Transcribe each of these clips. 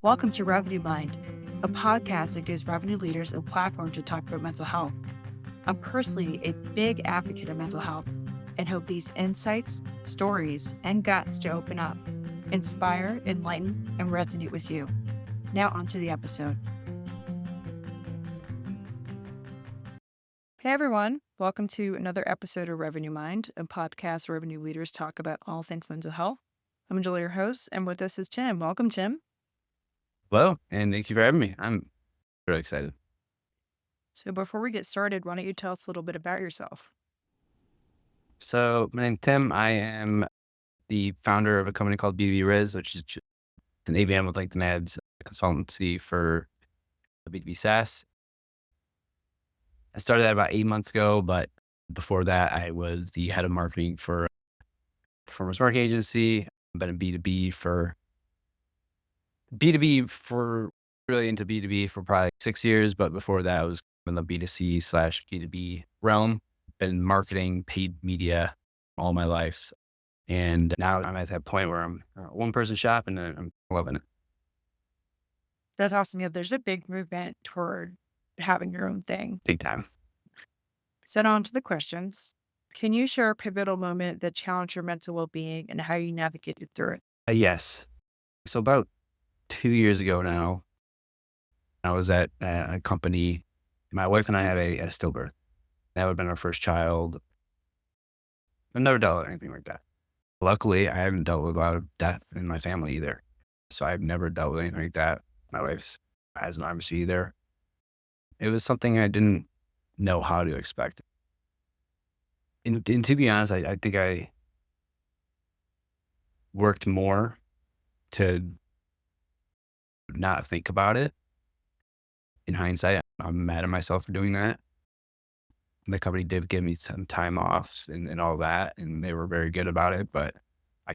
Welcome to Revenue Mind, a podcast that gives revenue leaders a platform to talk about mental health. I'm personally a big advocate of mental health and hope these insights, stories, and guts to open up, inspire, enlighten, and resonate with you. Now on to the episode. Hey everyone, welcome to another episode of Revenue Mind, a podcast where revenue leaders talk about all things mental health. I'm Julie, your host, and with us is Tim. Welcome, Tim. Hello, and thank you for having me. I'm really excited. So before we get started, why don't you tell us a little bit about yourself? So my name's Tim. I am the founder of a company called B2B Rizz, which is an ABM with LinkedIn ads consultancy for B2B SaaS. I started that about 8 months ago, but before that, I was the head of marketing for a performance marketing agency. I've been in B2B for really into B2B for probably 6 years, but before that I was in the B2C/B2B realm, been marketing, paid media all my life. And now I'm at that point where I'm a one-person shop and I'm loving it. That's awesome. Yeah, there's a big movement toward having your own thing. Big time. So on to the questions. Can you share a pivotal moment that challenged your mental well-being and how you navigated through it? Yes. So about 2 years ago now, I was at a company. My wife and I had a stillbirth. That would have been our first child. I've never dealt with anything like that. Luckily, I haven't dealt with a lot of death in my family either. So I've never dealt with anything like that. My wife hasn't obviously either. It was something I didn't know how to expect. And to be honest, I think I worked more to not think about it. In hindsight, I'm mad at myself for doing that. The company did give me some time off and all that, and they were very good about it, but I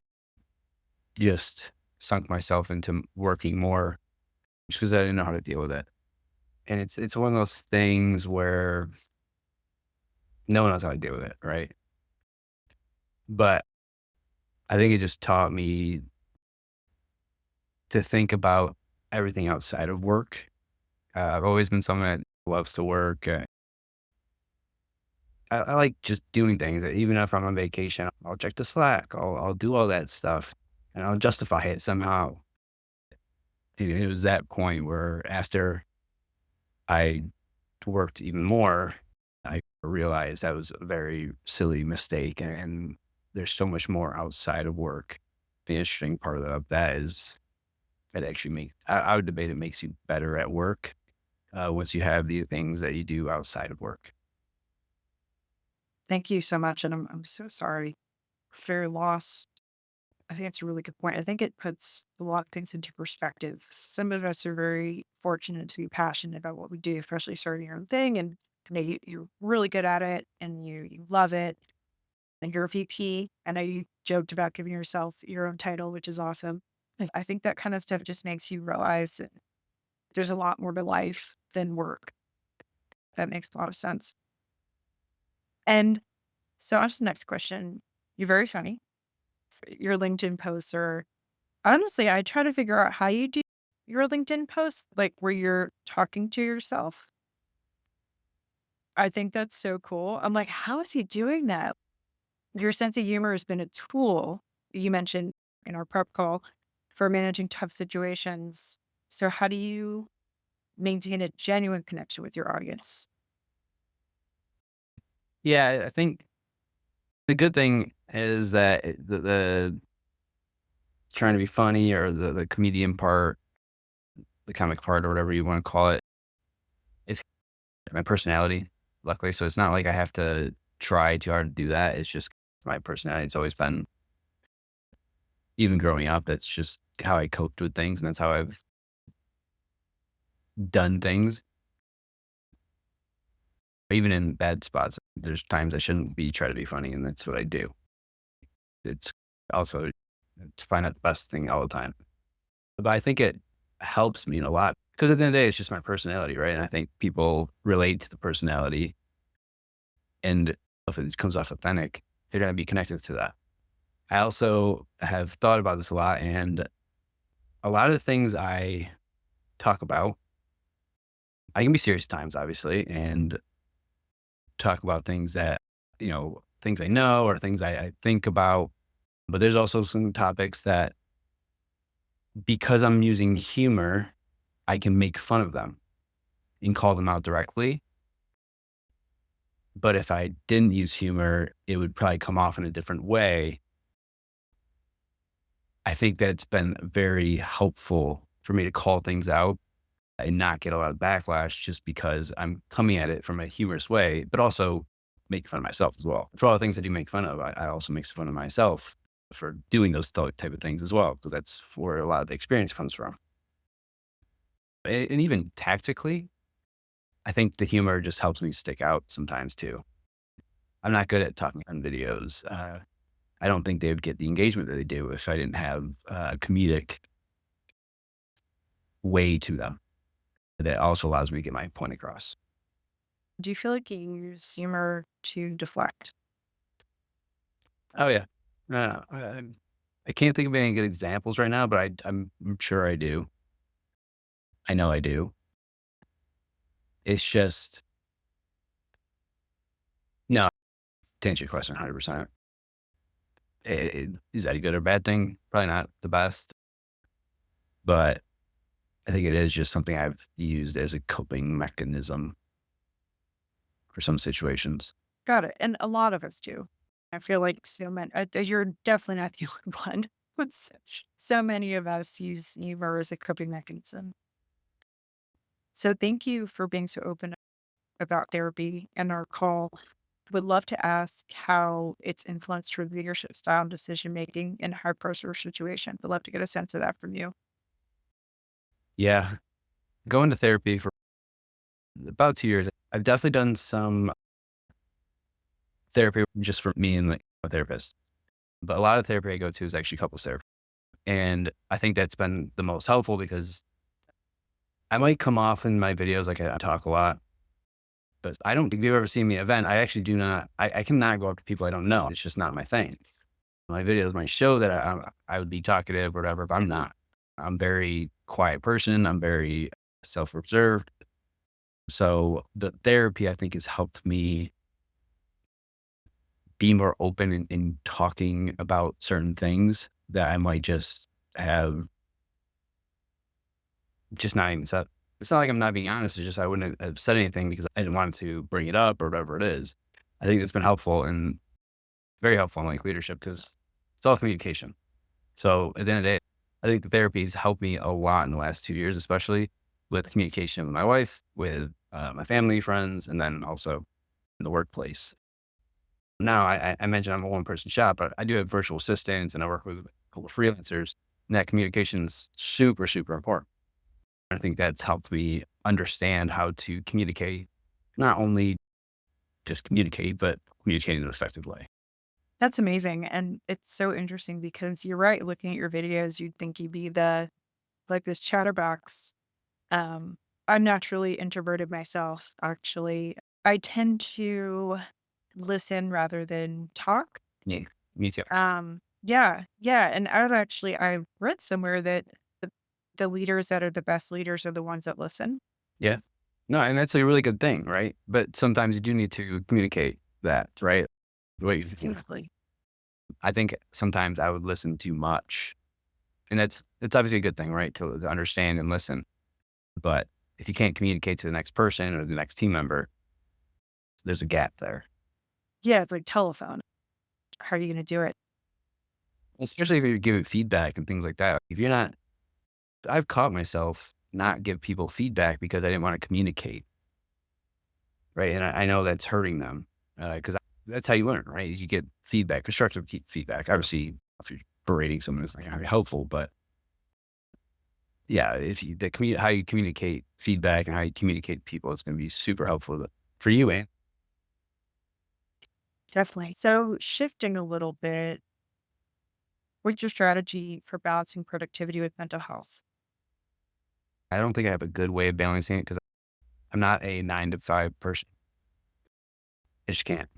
just sunk myself into working more just because I didn't know how to deal with it. And it's one of those things where no one knows how to deal with it, right? But I think it just taught me to think about everything outside of work. I've always been someone that loves to work. I like just doing things. Even if I'm on vacation, I'll check the Slack. I'll do all that stuff, and I'll justify it somehow. It was that point where after I worked even more, I realized that was a very silly mistake, and there's so much more outside of work. The interesting part of that is it actually makes, I would debate it makes you better at work once you have the things that you do outside of work. Thank you so much. And I'm so sorry for your loss. I think it's a really good point. I think it puts a lot of things into perspective. Some of us are very fortunate to be passionate about what we do, especially starting your own thing. And you're really good at it and you love it. And you're a VP. I know you joked about giving yourself your own title, which is awesome. I think that kind of stuff just makes you realize that there's a lot more to life than work. That makes a lot of sense. And so on to the next question. You're very funny. Your LinkedIn posts are, honestly, I try to figure out how you do your LinkedIn posts, like where you're talking to yourself. I think that's so cool. I'm like, how is he doing that? Your sense of humor has been a tool you mentioned in our prep call for managing tough situations. So how do you maintain a genuine connection with your audience? Yeah, I think the good thing is that the trying to be funny or the comedian part, the comic part or whatever you want to call it, it's my personality, luckily. So it's not like I have to try too hard to do that. It's just my personality. It's always been, even growing up, that's just how I coped with things. And that's how I've done things. Even in bad spots, there's times I shouldn't try to be funny. And that's what I do. It's also to find out the best thing all the time. But I think it helps me a lot because at the end of the day, it's just my personality, right? And I think people relate to the personality. And if it comes off authentic, they're going to be connected to that. I also have thought about this a lot, and a lot of the things I talk about. I can be serious at times, obviously, and talk about things that, things I know or things I think about. But there's also some topics that, because I'm using humor, I can make fun of them and call them out directly. But if I didn't use humor, it would probably come off in a different way. I think that it's been very helpful for me to call things out and not get a lot of backlash just because I'm coming at it from a humorous way, but also make fun of myself as well. For all the things I do make fun of, I also make fun of myself for doing those type of things as well. So that's where a lot of the experience comes from. And even tactically, I think the humor just helps me stick out sometimes too. I'm not good at talking on videos. I don't think they would get the engagement that they do if I didn't have a comedic way to them that also allows me to get my point across. Do you feel like you use humor to deflect? Oh yeah. No, no, I can't think of any good examples right now, but I'm sure I do. I know I do. It's just no, to answer your question 100%. Is that a good or bad thing? Probably not the best, but I think it is just something I've used as a coping mechanism for some situations. Got it. And a lot of us do. I feel like so many, you're definitely not the only one. But so many of us use humor as a coping mechanism. So thank you for being so open about therapy and our call. Would love to ask how it's influenced your leadership style and decision making in high pressure situations. Would love to get a sense of that from you. Yeah. Going to therapy for about 2 years. I've definitely done some therapy just for me and like a therapist. But a lot of therapy I go to is actually couples therapy. And I think that's been the most helpful because I might come off in my videos like I talk a lot, but I don't think you've ever seen me event. I actually do not, I cannot go up to people I don't know. It's just not my thing. My videos might show that I would be talkative or whatever, but I'm not. I'm very quiet person. I'm very self-reserved. So the therapy, I think, has helped me be more open in talking about certain things that I might just have just not even said. It's not like I'm not being honest. It's just I wouldn't have said anything because I didn't want to bring it up or whatever it is. I think it's been helpful and very helpful in like leadership because it's all communication. So at the end of the day, I think the therapy has helped me a lot in the last 2 years, especially with communication with my wife, with my family, friends, and then also in the workplace. Now, I mentioned I'm a one person shop, but I do have virtual assistants and I work with a couple of freelancers. And that communication is super, super important. I think that's helped me understand how to communicate, not only just communicate, but communicate in an effective way. That's amazing. And it's so interesting because you're right. Looking at your videos, you'd think you'd be like this chatterbox. I'm naturally introverted myself, actually. I tend to listen rather than talk. Yeah, me too. Yeah, yeah. And I read somewhere that the leaders that are the best leaders are the ones that listen. Yeah. No, and that's a really good thing, right? But sometimes you do need to communicate that, right? Wait, Exactly. I think sometimes I would listen too much, and that's obviously a good thing, right? To understand and listen. But if you can't communicate to the next person or the next team member, there's a gap there. Yeah, it's like telephone. How are you gonna do it? Especially if you're giving feedback and things like that. If you're not, I've caught myself not give people feedback because I didn't want to communicate, right? And I know that's hurting them because that's how you learn, right? Is you get feedback, constructive feedback. Obviously, if you're berating someone, it's not going to be helpful, but yeah, if you how you communicate feedback and how you communicate to people, it's going to be super helpful for you. And Definitely. So shifting a little bit, what's your strategy for balancing productivity with mental health? I don't think I have a good way of balancing it because I'm not a 9 to 5 person. I just can't.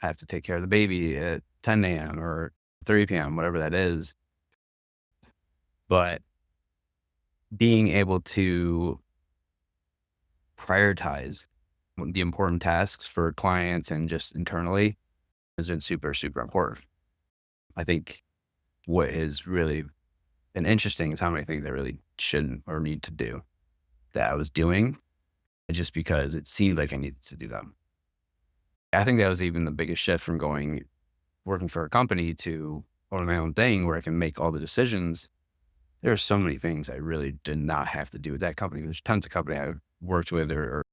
I have to take care of the baby at 10 a.m. or 3 p.m., whatever that is. But being able to prioritize the important tasks for clients and just internally has been super, super important. I think what has really been interesting is how many things I really shouldn't or need to do that I was doing just because it seemed like I needed to do them. I think that was even the biggest shift from working for a company to owning my own thing where I can make all the decisions. There are so many things I really did not have to do with that company. There's tons of company I've worked with or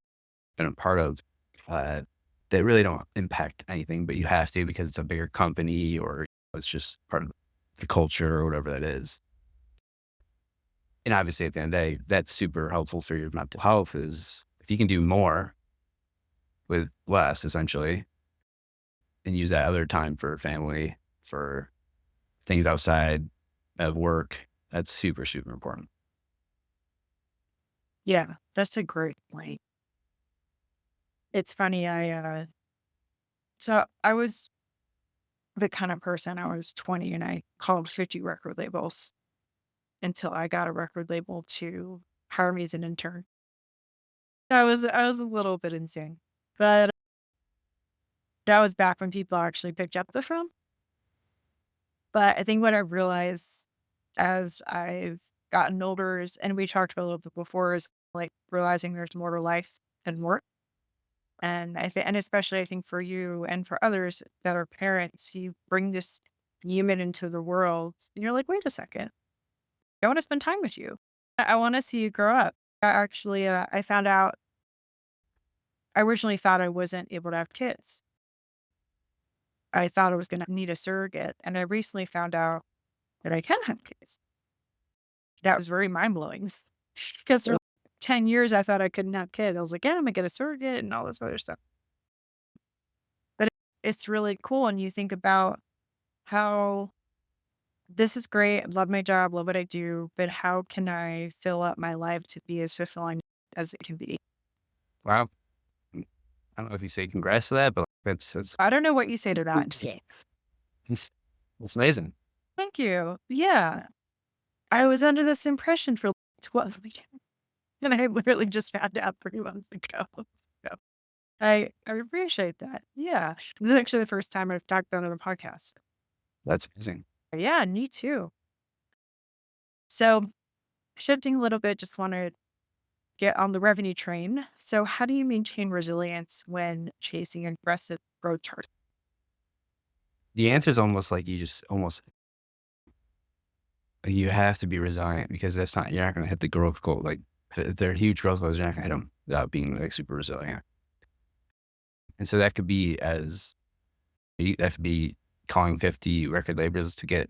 been a part of uh, that really don't impact anything, but you have to because it's a bigger company or it's just part of the culture or whatever that is. And obviously at the end of the day, that's super helpful for your mental health is if you can do more with less essentially and use that other time for family, for things outside of work, that's super, super important. Yeah, that's a great point. It's funny, so I was the kind of person, I was 20 and I called 50 record labels until I got a record label to hire me as an intern. I was a little bit insane, but that was back when people actually picked up the phone. But I think what I realized as I've gotten older is, and we talked about a little bit before, is like realizing there's more to life than work. And I think, and especially I think for you and for others that are parents, you bring this human into the world, and you're like, wait a second, I want to spend time with you. I want to see you grow up. I found out. I originally thought I wasn't able to have kids. I thought I was going to need a surrogate, and I recently found out that I can have kids. That was very mind blowing because for 10 years I thought I couldn't have kids. I was like, yeah, I'm gonna get a surrogate and all this other stuff. But it's really cool, and you think about how this is great. I love my job, love what I do, but how can I fill up my life to be as fulfilling as it can be? Wow. I don't know if you say congrats to that, but that's I don't know what you say to that. it's it's amazing. Thank you. Yeah. I was under this impression for 12 years, and I literally just found out 3 months ago. So I appreciate that. Yeah. This is actually the first time I've talked about it on a podcast. That's amazing. Yeah, me too. So shifting a little bit, just want to get on the revenue train. So how do you maintain resilience when chasing aggressive growth targets? The answer is almost like you have to be resilient because you're not going to hit the growth goal. Like if they're huge growth goals, you're not going to hit them without being like super resilient. And so that could be that could be calling 50 record labels to get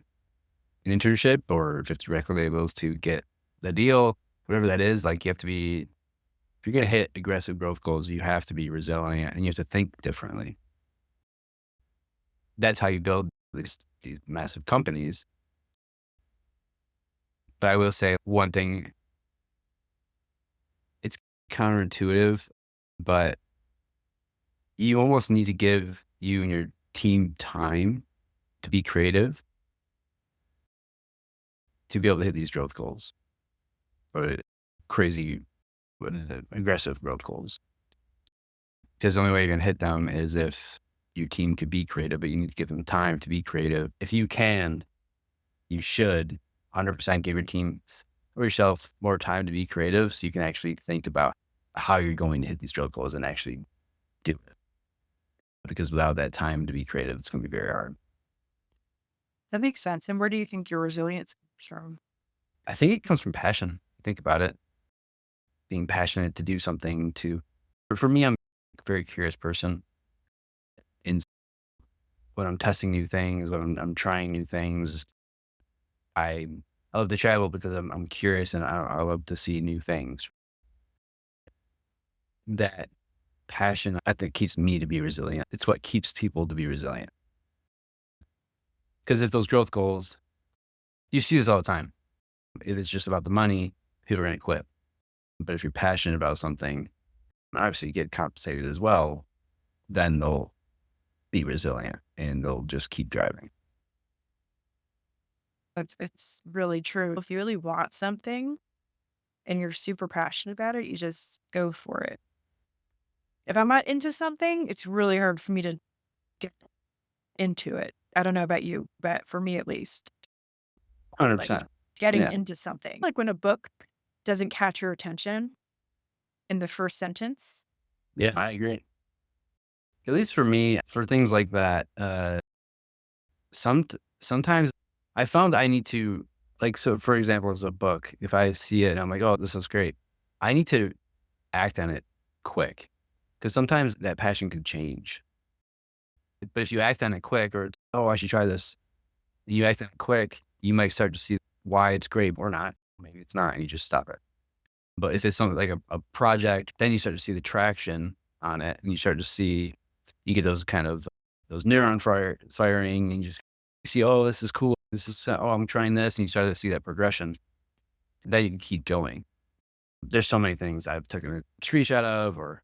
an internship or 50 record labels to get the deal, whatever that is. Like you have to be, if you're going to hit aggressive growth goals, you have to be resilient and you have to think differently. That's how you build these massive companies. But I will say one thing, it's counterintuitive, but you almost need to give you and your team time to be creative to be able to hit these growth goals or crazy, aggressive growth goals. Because the only way you're going to hit them is if your team could be creative, but you need to give them time to be creative. If you can, you should 100% give your team or yourself more time to be creative so you can actually think about how you're going to hit these growth goals and actually do it. Because without that time to be creative, it's going to be very hard. That makes sense. And where do you think your resilience comes from? I think it comes from passion. Think about it. Being passionate to do something for me, I'm a very curious person. And when I'm testing new things, when I'm trying new things, I love to travel because I'm curious and I love to see new things. That passion, I think, keeps me to be resilient. It's what keeps people to be resilient. Because if those growth goals, you see this all the time. If it's just about the money, people are going to quit. But if you're passionate about something, obviously you get compensated as well, then they'll be resilient and they'll just keep driving. It's really true. If you really want something, and you're super passionate about it, you just go for it. If I'm not into something, it's really hard for me to get into it. I don't know about you, but for me at least, like 100%. getting Yeah. into something, like when a book doesn't catch your attention in the first sentence. Yeah, I agree. At least for me, for things like that, sometimes I found I need to, like, so for example, as a book, if I see it and I'm like, "Oh, this is great," I need to act on it quick because sometimes that passion could change. But if you act on it quick or, "Oh, I should try this," you act on it quick, you might start to see why it's great or not. Maybe it's not, and you just stop it. But if it's something like a project, then you start to see the traction on it, and you start to see, you get those kind of those firing, and you just see, "Oh, this is cool. This is, oh, I'm trying this," and you start to see that progression. Then you can keep going. There's so many things I've taken a screenshot of, or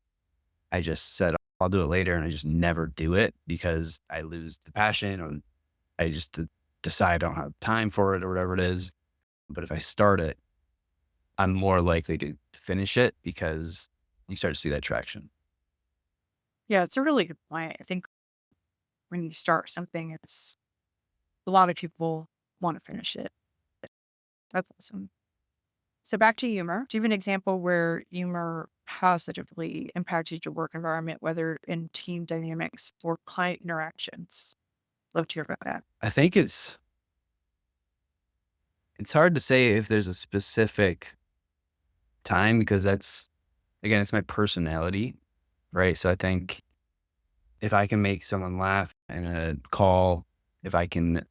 I just said, "I'll do it later," and I just never do it because I lose the passion, or I just decide I don't have time for it, or whatever it is. But if I start it, I'm more likely to finish it because you start to see that traction. Yeah, it's a really good point. I think when you start something, it's a lot of people want to finish it. That's awesome. So back to humor. Do you have an example where humor positively impacted your work environment, whether in team dynamics or client interactions? Love to hear about that. I think it's hard to say if there's a specific time because that's, again, it's my personality, right? So I think if I can make someone laugh in a call, if I can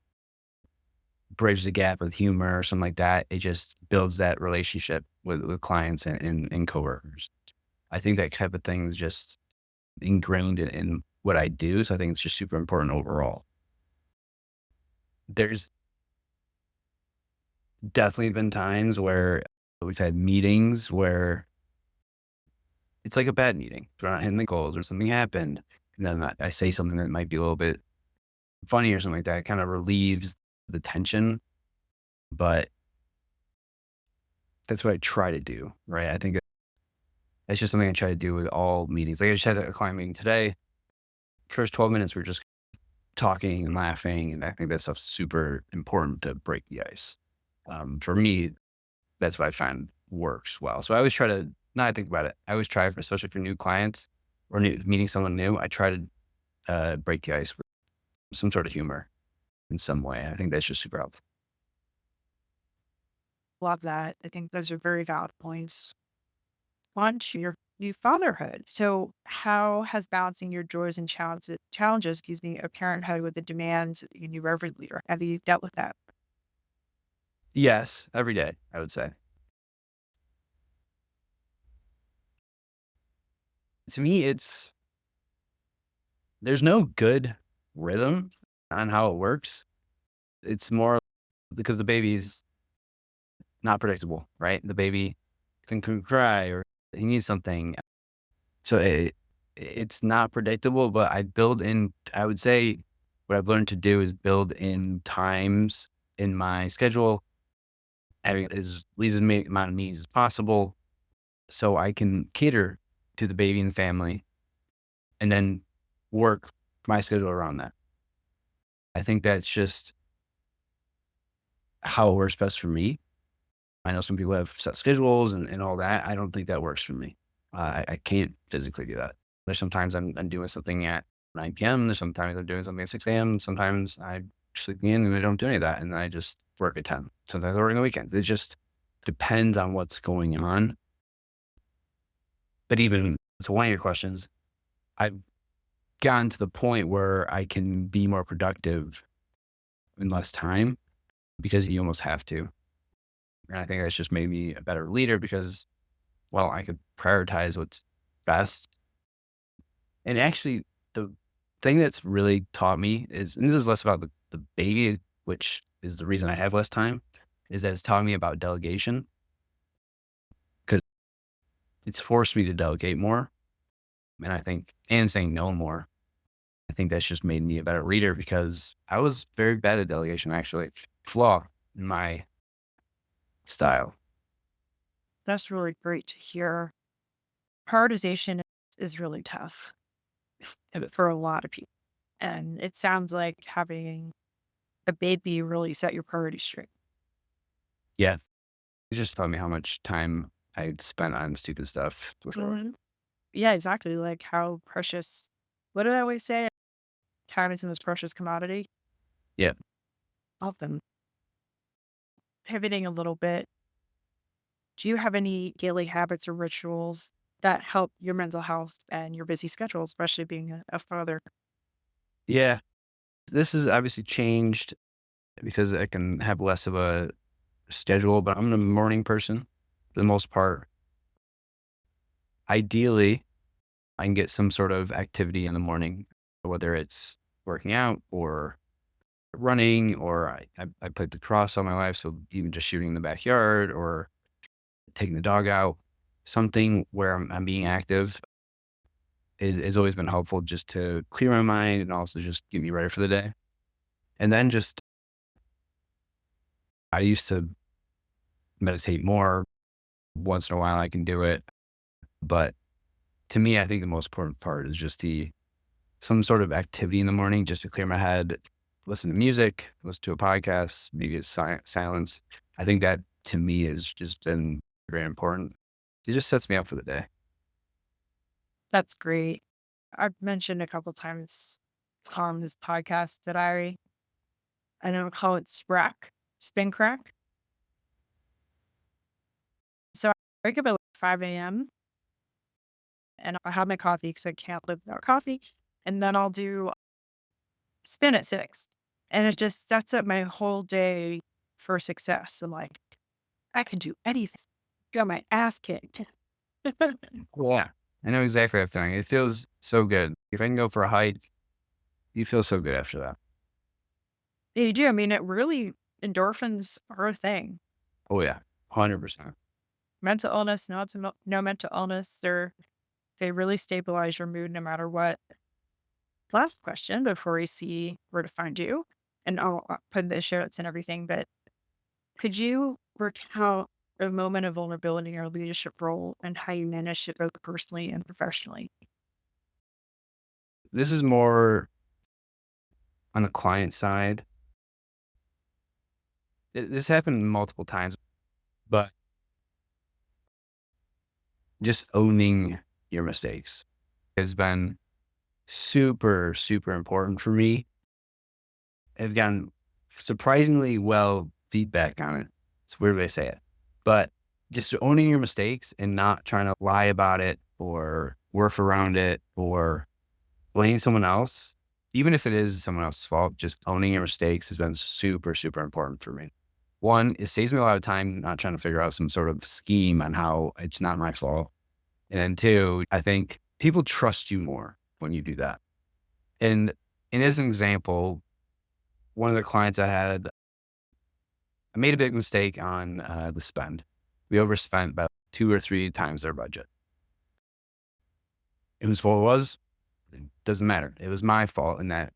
bridge the gap with humor or something like that, it just builds that relationship with clients and coworkers. I think that type of thing is just ingrained in what I do. So I think it's just super important overall. There's definitely been times where we've had meetings where it's like a bad meeting. We're not hitting the goals or something happened. And then I say something that might be a little bit funny or something like that. It kind of relieves the tension, but that's what I try to do, right? I think it's just something I try to do with all meetings. Like I just had a client meeting today. First 12 minutes, we're just talking and laughing. And I think that stuff's super important to break the ice. For me, that's what I find works well. So I always try to, now I think about it, I always try, especially for new clients or meeting someone new, I try to break the ice with some sort of humor in some way. I think that's just super helpful. Love that. I think those are very valid points. On to your new fatherhood. So, how has balancing your joys and challenges, excuse me, of parenthood with the demands of a new Reverend leader? Have you dealt with that? Yes, every day, I would say. To me, there's no good rhythm on how it works. It's more because the baby's not predictable, right? The baby can cry or he needs something. So it's not predictable, but I would say what I've learned to do is build in times in my schedule, having as least amount of needs as possible so I can cater to the baby and the family and then work my schedule around that. I think that's just how it works best for me. I know some people have set schedules and all that. I don't think that works for me. I can't physically do that. There's sometimes I'm doing something at 9 p.m. There's sometimes I'm doing something at 6 a.m. Sometimes I'm sleeping in and I don't do any of that. And I just work at 10. Sometimes I work on the weekends. It just depends on what's going on. But even to one of your questions, I've gotten to the point where I can be more productive in less time because you almost have to. And I think that's just made me a better leader because, well, I could prioritize what's best. And actually, the thing that's really taught me is, and this is less about the baby, which is the reason I have less time, is that it's taught me about delegation because it's forced me to delegate more. And I think, and saying no more. I think that's just made me a better leader because I was very bad at delegation, actually. Flaw in my style. That's really great to hear. Prioritization is really tough for a lot of people. And it sounds like having a baby really set your priorities straight. Yeah. It just taught me how much time I spent on stupid stuff before. Mhm. Yeah, exactly. Like how precious, what did I always say? Time is the most precious commodity. Yeah. Often pivoting a little bit. Do you have any daily habits or rituals that help your mental health and your busy schedule, especially being a father? Yeah. This has obviously changed because I can have less of a schedule, but I'm a morning person for the most part. Ideally, I can get some sort of activity in the morning, whether it's working out or running, or I played lacrosse all my life. So even just shooting in the backyard or taking the dog out, something where I'm being active has always been helpful just to clear my mind and also just get me ready for the day. And then just, I used to meditate more. Once in a while, I can do it. But to me, I think the most important part is just some sort of activity in the morning just to clear my head, listen to music, listen to a podcast, maybe it's silence. I think that to me has just been very important. It just sets me up for the day. That's great. I've mentioned a couple times on this podcast that I don't call it sprack, spin crack. So I wake up at like 5 a.m. and I have my coffee because I can't live without coffee. And then I'll do spin at 6. And it just sets up my whole day for success. I'm like, I can do anything. Got my ass kicked. Yeah. I know exactly that feeling. It feels so good. If I can go for a hike, you feel so good after that. You do. I mean, it really, endorphins are a thing. Oh yeah. 100%. Mental illness, no mental illness, they really stabilize your mood no matter what. Last question before we see where to find you, and I'll put the show notes and everything, but could you recount a moment of vulnerability in your leadership role and how you managed it both personally and professionally? This is more on the client side. This happened multiple times, but just owning your mistakes has been super, super important for me. I've gotten surprisingly well feedback on it. It's weird way to say it, but just owning your mistakes and not trying to lie about it or work around it or blame someone else, even if it is someone else's fault, just owning your mistakes has been super, super important for me. One, it saves me a lot of time not trying to figure out some sort of scheme on how it's not my fault. And then two, I think people trust you more when you do that. And as an example, one of the clients I had, I made a big mistake on the spend. We overspent about 2 or 3 times their budget. Whose fault it was? It doesn't matter. It was my fault in that.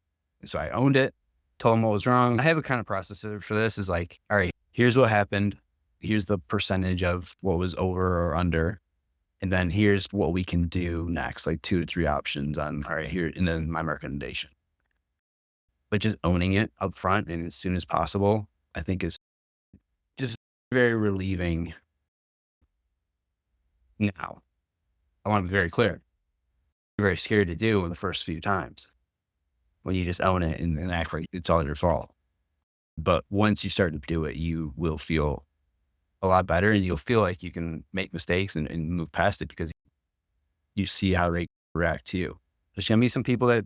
So I owned it, told them what was wrong. I have a kind of process for this is like, all right, here's what happened. Here's the percentage of what was over or under. And then here's what we can do next, like 2 to 3 options on, all right, here, and then my recommendation. But just owning it up front and as soon as possible, I think is just very relieving. Now, I want to be very clear. Very scared to do in the first few times when you just own it and act like it's all your fault. But once you start to do it, you will feel a lot better and you'll feel like you can make mistakes and move past it because you see how they react to you. There's going to be some people that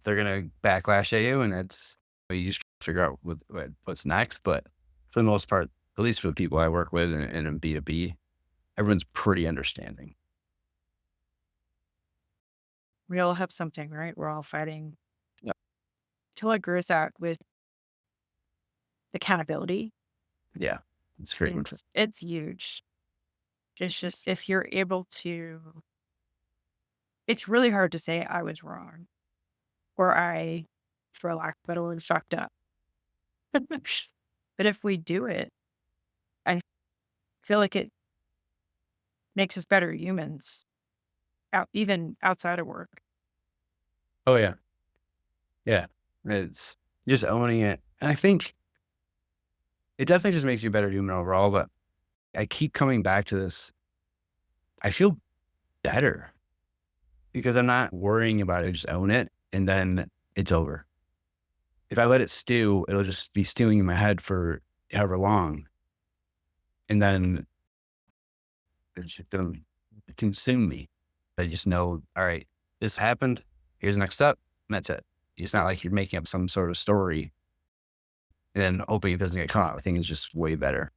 they're going to backlash at you and it's, you just figure out what's next. But for the most part, at least for the people I work with and in B2B, everyone's pretty understanding. We all have something, right? We're all fighting. Yeah. To agree with that with accountability, Yeah. It's great. it's huge. It's just if you're able to, it's really hard to say I was wrong or I, for lack of a better word, fucked up. But if we do it, I feel like it makes us better humans, even outside of work. Oh yeah. Yeah. It's just owning it. And I think it definitely just makes you a better human overall, but I keep coming back to this. I feel better because I'm not worrying about it. I just own it and then it's over. If I let it stew, it'll just be stewing in my head for however long. And then it's just going to consume me. I just know, all right, this happened. Here's the next step. And that's it. It's not like you're making up some sort of story and then hoping it doesn't get caught. I think it's just way better.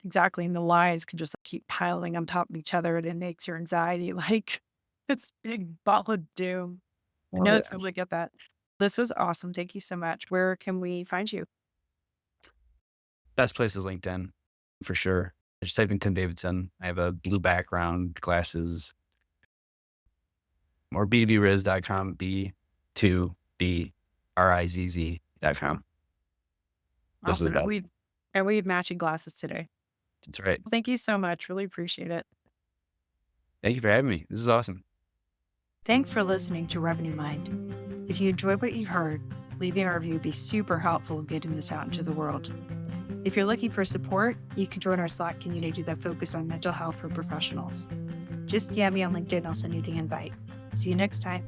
Exactly. And the lies can just keep piling on top of each other and it makes your anxiety like it's big ball of doom. I Love know it. it's totally get that. This was awesome. Thank you so much. Where can we find you? Best place is LinkedIn for sure. I just type in Tim Davidson. I have a blue background, glasses, or B2B B2BRIZZ.com. Those are the Awesome. best. We have matching glasses today. That's right. Thank you so much. Really appreciate it. Thank you for having me. This is awesome. Thanks for listening to Revenue Mind. If you enjoyed what you heard, leaving a review would be super helpful in getting this out into the world. If you're looking for support, you can join our Slack community that focuses on mental health for professionals. Just DM me on LinkedIn, I'll send you the invite. See you next time.